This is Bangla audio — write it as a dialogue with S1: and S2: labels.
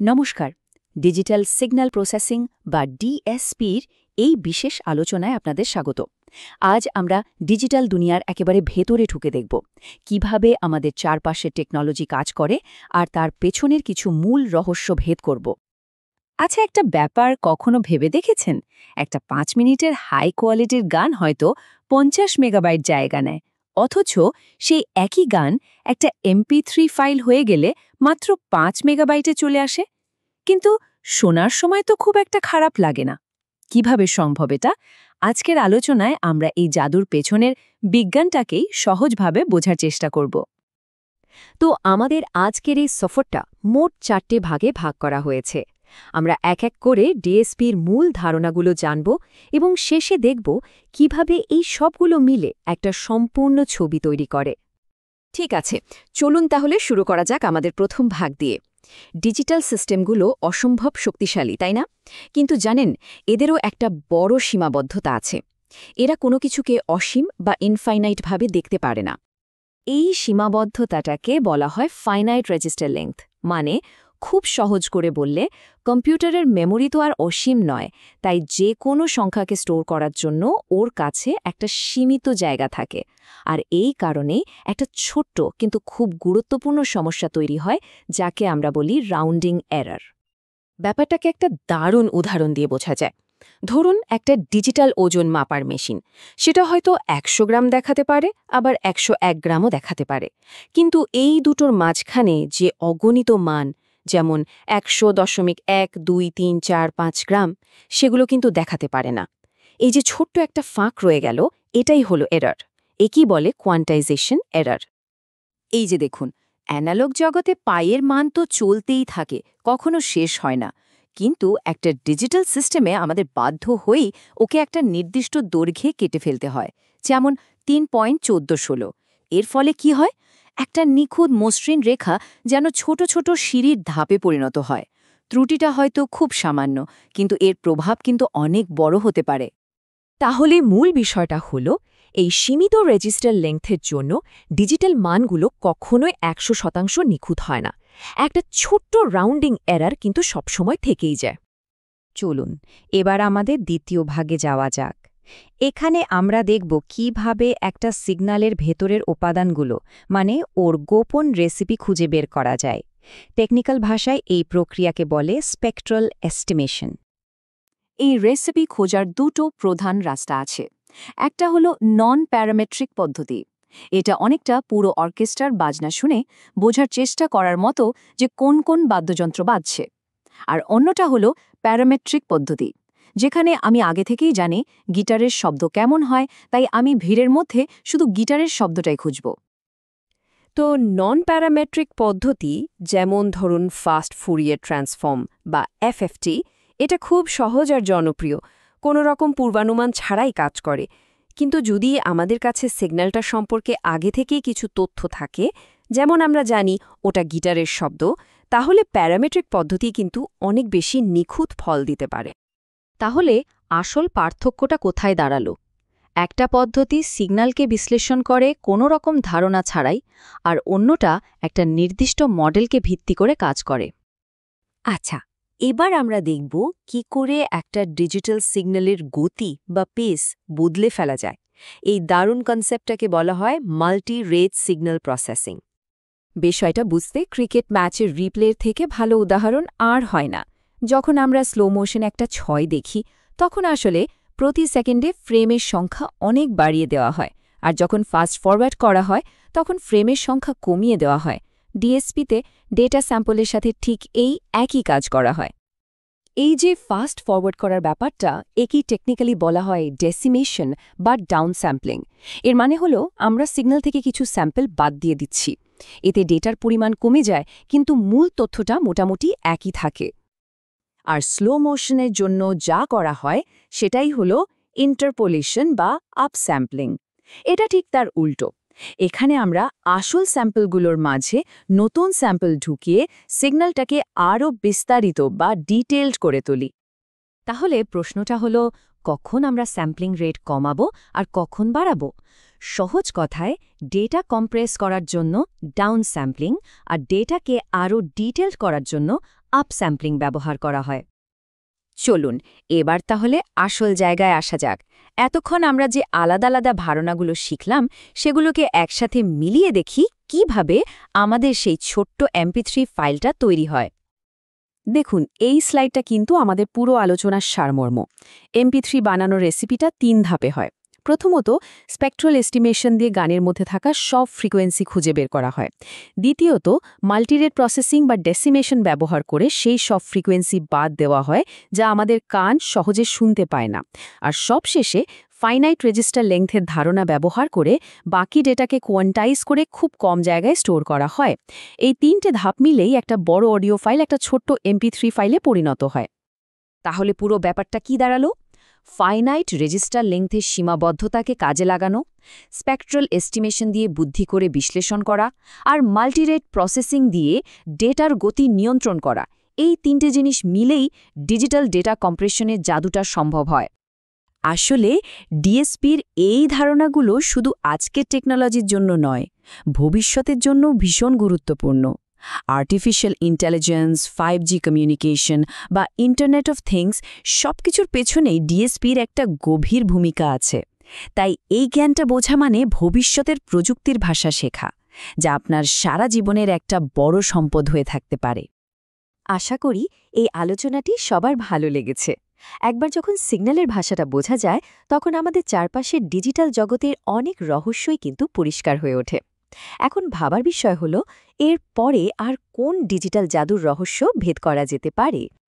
S1: নমস্কার। ডিজিটাল সিগন্যাল প্রসেসিং বা ডিএসপির এই বিশেষ আলোচনায় আপনাদের স্বাগত। আজ আমরা ডিজিটাল দুনিয়ার একেবারে ভেতরে ঢুকে দেখব কিভাবে আমাদের চারপাশে টেকনোলজি কাজ করে আর তার পেছনের কিছু মূল রহস্য ভেদ করব। আচ্ছা, একটা ব্যাপার কখনো ভেবে দেখেছেন? একটা ৫ মিনিটের হাই কোয়ালিটির গান হয়তো ৫০ মেগাবাইট জায়গা নেয়, অথচ সেই একই গান একটা MP3 ফাইল হয়ে গেলে মাত্র ৫ মেগাবাইটে চলে আসে। কিন্তু শোনার সময় তো খুব একটা খারাপ লাগে না। কিভাবে সম্ভব এটা? আজকের আলোচনায় আমরা এই জাদুর পেছনের বিজ্ঞানটাকেই সহজভাবে বোঝার চেষ্টা করব। তো আমাদের আজকের এই সফরটা মোট ৪টে ভাগে ভাগ করা হয়েছে। আমরা এক এক করে ডিএসপির মূল ধারণাগুলো জানব এবং শেষে দেখব কিভাবে এই সবগুলো মিলে একটা সম্পূর্ণ ছবি তৈরি করে। ঠিক আছে, চলুন তাহলে শুরু করা যাক আমাদের প্রথম ভাগ দিয়ে। ডিজিটাল সিস্টেমগুলো অসম্ভব শক্তিশালী, তাই না? কিন্তু জানেন, এদেরও একটা বড় সীমাবদ্ধতা আছে। এরা কোনো কিছুকে অসীম বা ইনফাইনাইটভাবে দেখতে পারে না। এই সীমাবদ্ধতাটাকে বলা হয় ফাইনাইট রেজিস্টার লেংথ। মানে, খুব সহজ করে বললে, কম্পিউটারের মেমোরি তো আর অসীম নয়, তাই যে কোনো সংখ্যাকে স্টোর করার জন্য ওর কাছে একটা সীমিত জায়গা থাকে। আর এই কারণেই একটা ছোট্ট কিন্তু খুব গুরুত্বপূর্ণ সমস্যা তৈরি হয়, যাকে আমরা বলি রাউন্ডিং এরর। ব্যাপারটাকে একটা দারুণ উদাহরণ দিয়ে বোঝা যায়। ধরুন, একটা ডিজিটাল ওজন মাপার মেশিন। সেটা হয়তো ১০০ গ্রাম দেখাতে পারে, আবার ১০১ গ্রামও দেখাতে পারে। কিন্তু এই দুটোর মাঝখানে যে অগণিত মান, যেমন ১০০.১২৩৪৫ গ্রাম, সেগুলো কিন্তু দেখাতে পারে না। এই যে ছোট্ট একটা ফাঁক রয়ে গেল, এটাই হলো এরর। একেই বলে কোয়ান্টাইজেশন এরর। এই যে দেখুন, অ্যানালগ জগতে পাইয়ের মান তো চলতেই থাকে, কখনো শেষ হয় না। কিন্তু একটা ডিজিটাল সিস্টেমে আমাদের বাধ্য হয়েই ওকে একটা নির্দিষ্ট দৈর্ঘ্যে কেটে ফেলতে হয়, যেমন ৩.১৪১৬। এর ফলে কি হয়? একটা নিখুঁত মসৃণ রেখা যেন ছোট ছোট সিঁড়ির ধাপে পরিণত হয়। ত্রুটিটা হয়তো খুব সামান্য, কিন্তু এর প্রভাব কিন্তু অনেক বড় হতে পারে। তাহলে মূল বিষয়টা হলো, এই সীমিত রেজিস্টার লেংথের জন্য ডিজিটাল মানগুলো কখনোই ১০০% নিখুঁত হয় না। একটা ছোট্ট রাউন্ডিং এরর কিন্তু সবসময় থেকেই যায়। চলুন এবার আমাদের দ্বিতীয় ভাগে যাওয়া যাক। এখানে আমরা দেখব কিভাবে একটা সিগন্যালের ভেতরের উপাদানগুলো, মানে ওর গোপন রেসিপি খুঁজে বের করা যায়। টেকনিক্যাল ভাষায় এই প্রক্রিয়াকে বলে স্পেকট্রাল এস্টিমেশন। এই রেসিপি খোঁজার দুটো প্রধান রাস্তা আছে। একটা হলো নন প্যারামেট্রিক পদ্ধতি। এটা অনেকটা পুরো অর্কেস্ট্রার বাজনা শুনে বোঝার চেষ্টা করার মতো যে কোন কোন বাদ্যযন্ত্র বাজছে। আর অন্যটা হলো প্যারামেট্রিক পদ্ধতি, যেখানে আমি আগে থেকেই জানি গিটারের শব্দ কেমন হয়, তাই আমি ভিড়ের মধ্যে শুধু গিটারের শব্দটাই খুঁজব। তো নন প্যারামেট্রিক পদ্ধতি, যেমন ধরুন ফাস্ট ফুরিয়ার ট্রান্সফর্ম বা এফএফটি, এটা খুব সহজ আর জনপ্রিয়, কোনো রকম পূর্বানুমান ছাড়াই কাজ করে। কিন্তু যদি আমাদের কাছে সিগন্যালটা সম্পর্কে আগে থেকেই কিছু তথ্য থাকে, যেমন আমরা জানি ওটা গিটারের শব্দ, তাহলে প্যারামেট্রিক পদ্ধতি কিন্তু অনেক বেশি নিখুঁত ফল দিতে পারে। তাহলে আসল পার্থক্যটা কোথায় দাঁড়ালো? একটা পদ্ধতি সিগন্যালকে বিশ্লেষণ করে কোনো রকম ধারণা ছাড়াই, আর অন্যটা একটা নির্দিষ্ট মডেলকে ভিত্তি করে কাজ করে। আচ্ছা, এবার আমরা দেখব কি করে একটা ডিজিটাল সিগন্যালের গতি বা পেস বদলে ফেলা যায়। এই দারুণ কনসেপ্টটাকে বলা হয় মাল্টি রেট সিগন্যাল প্রসেসিং। বিষয়টা বুঝতে ক্রিকেট ম্যাচের রিপ্লের থেকে ভালো উদাহরণ আর হয় না। যখন আমরা স্লো মোশন একটা ছয় দেখি, তখন আসলে প্রতি সেকেন্ডে ফ্রেমের সংখ্যা অনেক বাড়িয়ে দেওয়া হয়, আর যখন ফাস্ট ফরওয়ার্ড করা হয় তখন ফ্রেমের সংখ্যা কমিয়ে দেওয়া হয়। ডিএসপিতে ডেটা স্যাম্পলের সাথে ঠিক এই একই কাজ করা হয়। এই যে ফাস্ট ফরওয়ার্ড করার ব্যাপারটা, একেই টেকনিক্যালি বলা হয় ডেসিমেশন বা ডাউন স্যাম্পলিং। এর মানে হলো আমরা সিগন্যাল থেকে কিছু স্যাম্পল বাদ দিয়ে দিচ্ছি। এতে ডেটার পরিমাণ কমে যায়, কিন্তু মূল তথ্যটা মোটামুটি একই থাকে। আর স্লো মোশনের জন্য যা করা হয় সেটাই হলো ইন্টারপোলেশন বা আপস্যাম্পলিং। এটা ঠিক তার উল্টো। এখানে আমরা আসল স্যাম্পলগুলোর মাঝে নতুন স্যাম্পল ঢুকিয়ে সিগন্যালটাকে আরও বিস্তারিত বা ডিটেইলড করে তুলি। তাহলে প্রশ্নটা হলো, কখন আমরা স্যাম্পলিং রেট কমাবো আর কখন বাড়াবো? সহজ কথায়, ডেটা কম্প্রেস করার জন্য ডাউন স্যাম্পলিং আর ডেটাকে আরও ডিটেইলড করার জন্য
S2: আপস্যাম্পলিং ব্যবহার করা হয়।
S1: চলুন এবার তাহলে আসল জায়গায় আসা যাক। এতক্ষণ আমরা যে আলাদা আলাদা ধারণাগুলো শিখলাম সেগুলোকে একসাথে মিলিয়ে দেখি কিভাবে আমাদের সেই ছোট্ট MP3 ফাইলটা তৈরি হয়। দেখুন এই স্লাইডটা কিন্তু আমাদের পুরো আলোচনার সারমর্ম। MP3 বানানোর রেসিপিটা 3 ধাপে হয়। প্রথমত স্পেকট্রাল এস্টিমেশন দিয়ে গানের মধ্যে থাকা সব ফ্রিকোয়েন্সি খুঁজে বের করা হয়। দ্বিতীয়ত মাল্টিরেট প্রসেসিং বা ডেসিমেশন ব্যবহার করে সেই সব ফ্রিকোয়েন্সি বাদ দেওয়া হয় যা আমাদের কান সহজে শুনতে পায় না। আর সবশেষে ফাইনাইট রেজিস্টার লেংথের ধারণা ব্যবহার করে বাকি ডেটাকে কোয়ান্টাইজ করে খুব কম জায়গায় স্টোর করা হয়। এই 3টে ধাপ মিলেই একটা বড় অডিও ফাইল একটা ছোট্ট MP3 ফাইলে পরিণত হয়।
S2: তাহলে পুরো ব্যাপারটা কি দাঁড়ালো? ফাইনাইট রেজিস্টার লেংথের সীমাবদ্ধতাকে কাজে লাগানো, স্পেকট্রাল এস্টিমেশন দিয়ে বুদ্ধি করে বিশ্লেষণ করা, আর মাল্টিরেট প্রসেসিং দিয়ে ডেটার গতি নিয়ন্ত্রণ করা, এই 3টে জিনিস মিলেই ডিজিটাল ডেটা কম্প্রেশনের জাদুটা সম্ভব হয়।
S1: আসলে ডিএসপির এই ধারণাগুলো শুধু আজকের টেকনোলজির জন্য নয়, ভবিষ্যতের জন্য ভীষণ গুরুত্বপূর্ণ। আর্টিফিশিয়াল ইন্টেলিজেন্স, 5G কমিউনিকেশন বা ইন্টারনেট অফ থিংস সবকিছুর পেছনেই ডিএসপির একটা গভীর ভূমিকা আছে। তাই এই জ্ঞানটা বোঝা মানে ভবিষ্যতের প্রযুক্তির ভাষা শেখা, যা আপনার সারা জীবনের একটা বড় সম্পদ হয়ে থাকতে পারে।
S2: আশা করি এই আলোচনাটি সবার ভালো লেগেছে। একবার যখন সিগন্যালের ভাষাটা বোঝা যায়, তখন আমাদের চারপাশের ডিজিটাল জগতের অনেক রহস্যই কিন্তু পরিষ্কার হয়ে ওঠে। এখন ভাবার বিষয় হলো, এর পরে আর কোন ডিজিটাল জাদুর রহস্য ভেদ করা যেতে পারে।